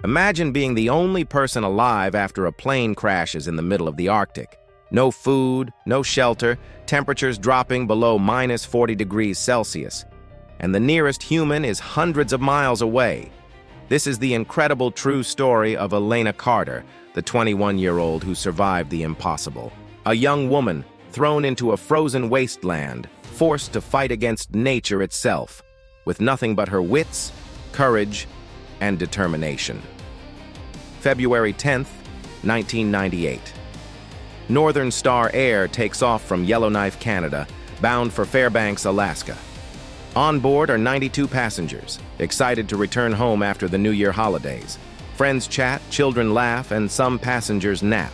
Imagine being the only person alive after a plane crashes in the middle of the Arctic. No food, no shelter, temperatures dropping below minus 40 degrees Celsius, and the nearest human is hundreds of miles away. This is the incredible true story of Elena Carter, the 21-year-old who survived the impossible. A young woman thrown into a frozen wasteland, forced to fight against nature itself, with nothing but her wits, courage, and determination. February 10th, 1998. Northern Star Air takes off from Yellowknife, Canada, bound for Fairbanks, Alaska. On board are 92 passengers, excited to return home after the New Year holidays. Friends chat, children laugh, and some passengers nap.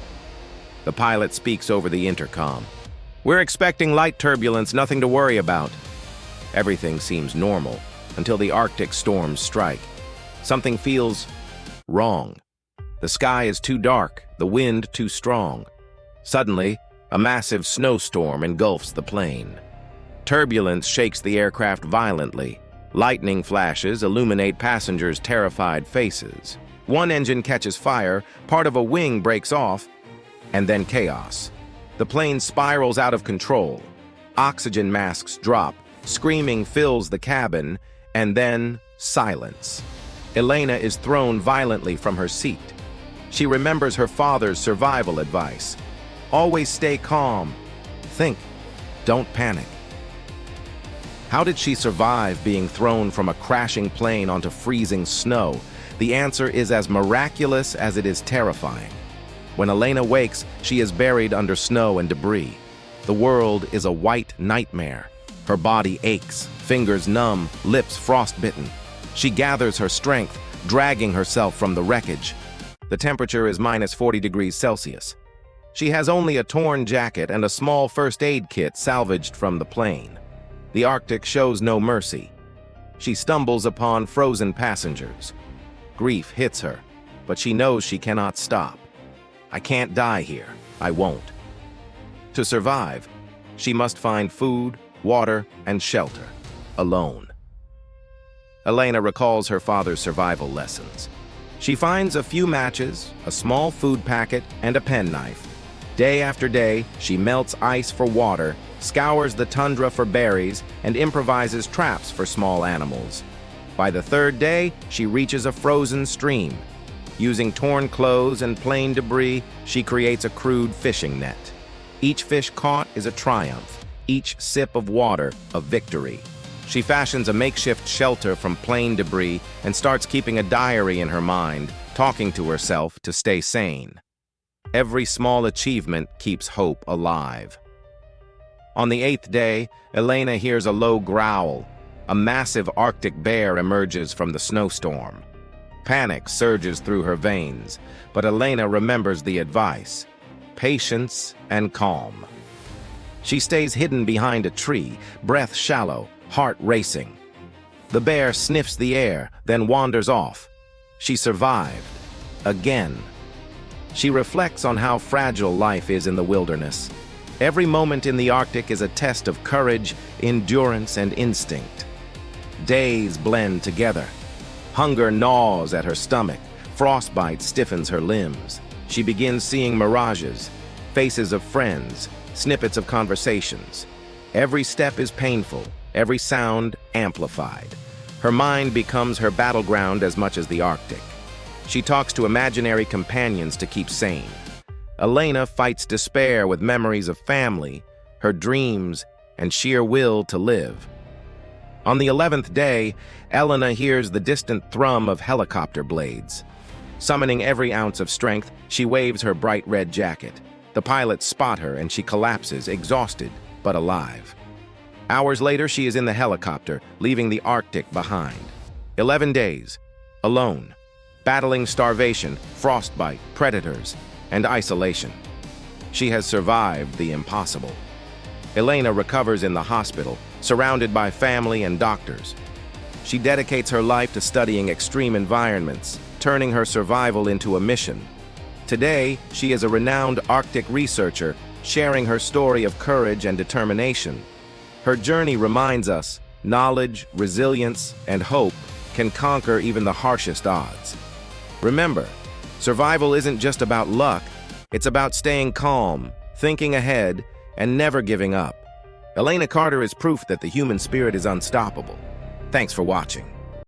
The pilot speaks over the intercom. "We're expecting light turbulence, nothing to worry about." Everything seems normal until the Arctic storms strike. Something feels wrong. The sky is too dark, the wind too strong. Suddenly, a massive snowstorm engulfs the plane. Turbulence shakes the aircraft violently. Lightning flashes illuminate passengers' terrified faces. One engine catches fire, part of a wing breaks off, and then chaos. The plane spirals out of control. Oxygen masks drop, screaming fills the cabin, and then silence. Elena is thrown violently from her seat. She remembers her father's survival advice. Always stay calm. Think. Don't panic. How did she survive being thrown from a crashing plane onto freezing snow? The answer is as miraculous as it is terrifying. When Elena wakes, she is buried under snow and debris. The world is a white nightmare. Her body aches, fingers numb, lips frostbitten. She gathers her strength, dragging herself from the wreckage. The temperature is minus 40 degrees Celsius. She has only a torn jacket and a small first aid kit salvaged from the plane. The Arctic shows no mercy. She stumbles upon frozen passengers. Grief hits her, but she knows she cannot stop. "I can't die here. I won't." To survive, she must find food, water, and shelter, alone. Elena recalls her father's survival lessons. She finds a few matches, a small food packet, and a penknife. Day after day, she melts ice for water, scours the tundra for berries, and improvises traps for small animals. By the third day, she reaches a frozen stream. Using torn clothes and plane debris, she creates a crude fishing net. Each fish caught is a triumph, each sip of water a victory. She fashions a makeshift shelter from plane debris and starts keeping a diary in her mind, talking to herself to stay sane. Every small achievement keeps hope alive. On the 8th day, Elena hears a low growl. A massive Arctic bear emerges from the snowstorm. Panic surges through her veins, but Elena remembers the advice: patience and calm. She stays hidden behind a tree, breath shallow, heart racing. The bear sniffs the air, then wanders off. She survived. Again. She reflects on how fragile life is in the wilderness. Every moment in the Arctic is a test of courage, endurance, and instinct. Days blend together. Hunger gnaws at her stomach. Frostbite stiffens her limbs. She begins seeing mirages, faces of friends, snippets of conversations. Every step is painful, every sound amplified. Her mind becomes her battleground as much as the Arctic. She talks to imaginary companions to keep sane. Elena fights despair with memories of family, her dreams, and sheer will to live. On the 11th day, Elena hears the distant thrum of helicopter blades. Summoning every ounce of strength, she waves her bright red jacket. The pilots spot her and she collapses, exhausted but alive. Hours later, she is in the helicopter, leaving the Arctic behind. 11 days, alone, battling starvation, frostbite, predators, and isolation. She has survived the impossible. Elena recovers in the hospital, surrounded by family and doctors. She dedicates her life to studying extreme environments, turning her survival into a mission. Today, she is a renowned Arctic researcher, sharing her story of courage and determination. Her journey reminds us knowledge, resilience, and hope can conquer even the harshest odds. Remember, survival isn't just about luck, it's about staying calm, thinking ahead, and never giving up. Elena Carter is proof that the human spirit is unstoppable. Thanks for watching.